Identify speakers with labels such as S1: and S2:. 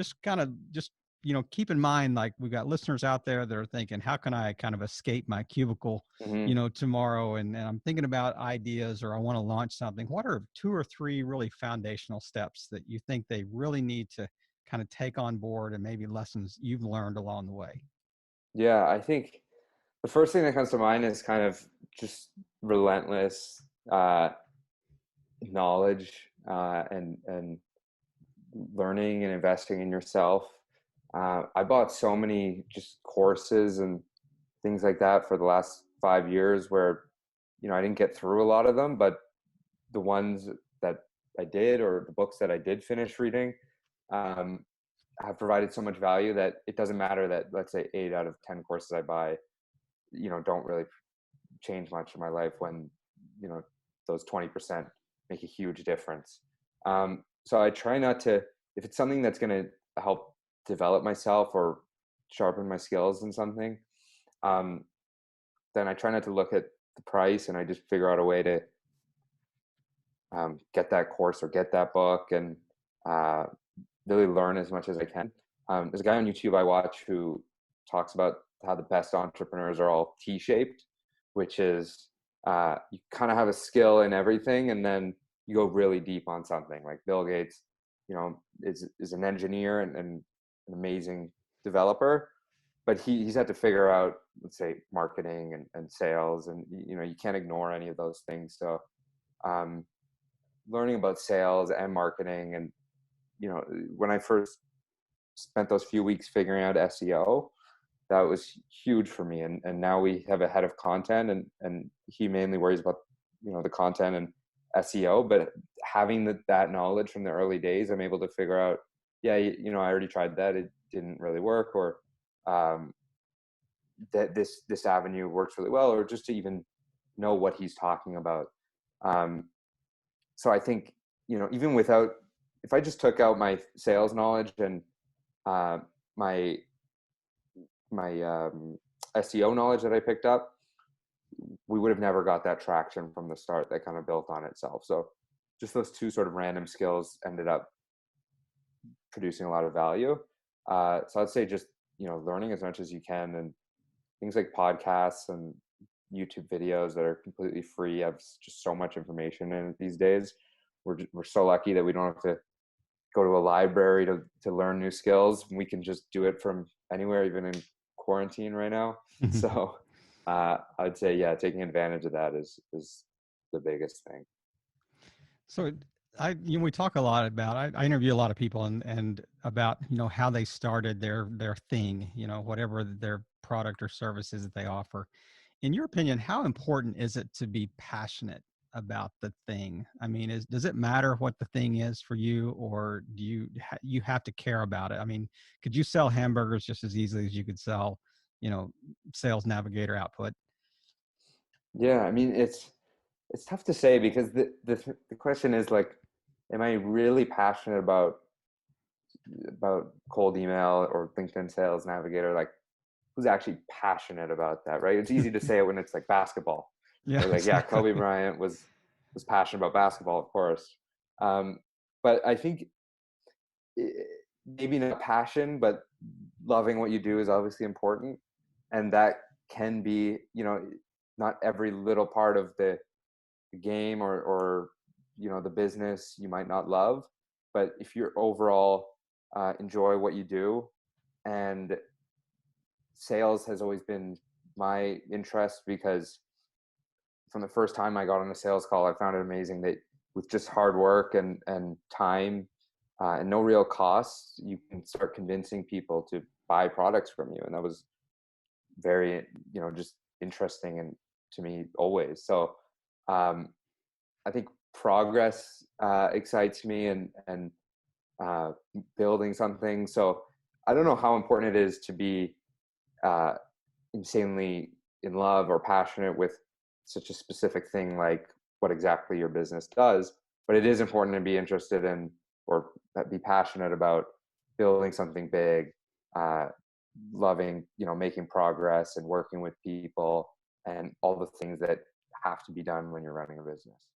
S1: just kind of just keep in mind, like, we've got listeners out there that are thinking, how can I kind of escape my cubicle,
S2: Hmm.
S1: tomorrow, and I'm thinking about ideas, or I want to launch something. What are 2 or 3 really foundational steps that you think they really need to kind of take on board, and maybe lessons you've learned along the way?
S2: Yeah, I think the first thing that comes to mind is kind of just relentless knowledge, and learning and investing in yourself. I bought so many just courses and things like that for the last 5 years where, I didn't get through a lot of them, but the ones that I did, or the books that I did finish reading, um, have provided so much value that it doesn't matter that, let's say, 8 out of 10 courses I buy, don't really change much in my life, when, you know, those 20% make a huge difference. So I try not to, if it's something that's going to help develop myself or sharpen my skills in something, um, then I try not to look at the price, and I just figure out a way to get that course or get that book, and uh, really learn as much as I can. There's a guy on YouTube I watch who talks about how the best entrepreneurs are all T-shaped, which is, you kind of have a skill in everything, and then you go really deep on something. Like Bill Gates, is an engineer and an amazing developer, but he's had to figure out, let's say, marketing and sales, and you can't ignore any of those things. So um, learning about sales and marketing, and when I first spent those few weeks figuring out SEO, that was huge for me. And now we have a head of content, and he mainly worries about, the content and SEO. But having that knowledge from the early days, I'm able to figure out, yeah, I already tried that, it didn't really work, or um, that this avenue works really well, or just to even know what he's talking about. Um, so I think, even without, if I just took out my sales knowledge and uh, my my SEO knowledge that I picked up, we would have never got that traction from the start that kind of built on itself. So just those two sort of random skills ended up producing a lot of value. So I'd say just, learning as much as you can, and things like podcasts and YouTube videos that are completely free have just so much information in it these days. We're so lucky that we don't have to go to a library to learn new skills. We can just do it from anywhere, even in quarantine right now. So I'd say, yeah, taking advantage of that is the biggest thing.
S1: So we talk a lot about, I interview a lot of people, and about, how they started their thing, whatever their product or services that they offer. In your opinion, how important is it to be passionate about the thing? I mean, does it matter what the thing is for you, or do you have to care about it? I mean, could you sell hamburgers just as easily as you could sell, sales navigator output?
S2: Yeah, I mean, it's tough to say, because the question is, like, am I really passionate about cold email or LinkedIn Sales Navigator? Like, who's actually passionate about that, right? It's easy to say it when it's like basketball,
S1: Yeah,
S2: right? Like, yeah,
S1: exactly.
S2: Kobe Bryant was passionate about basketball, of course. Um, but I think, eh, maybe not passion, but loving what you do is obviously important, and that can be, not every little part of the game, or the business you might not love, but if you're overall enjoy what you do. And sales has always been my interest, because from the first time I got on a sales call, I found it amazing that with just hard work and time, and no real costs, you can start convincing people to buy products from you. And that was very, just interesting and to me always. So um, I think progress excites me, and uh, building something. So I don't know how important it is to be uh, insanely in love or passionate with such a specific thing, like what exactly your business does, but it is important to be interested in, or be passionate about building something big, uh, loving, making progress and working with people, and all the things that have to be done when you're running a business.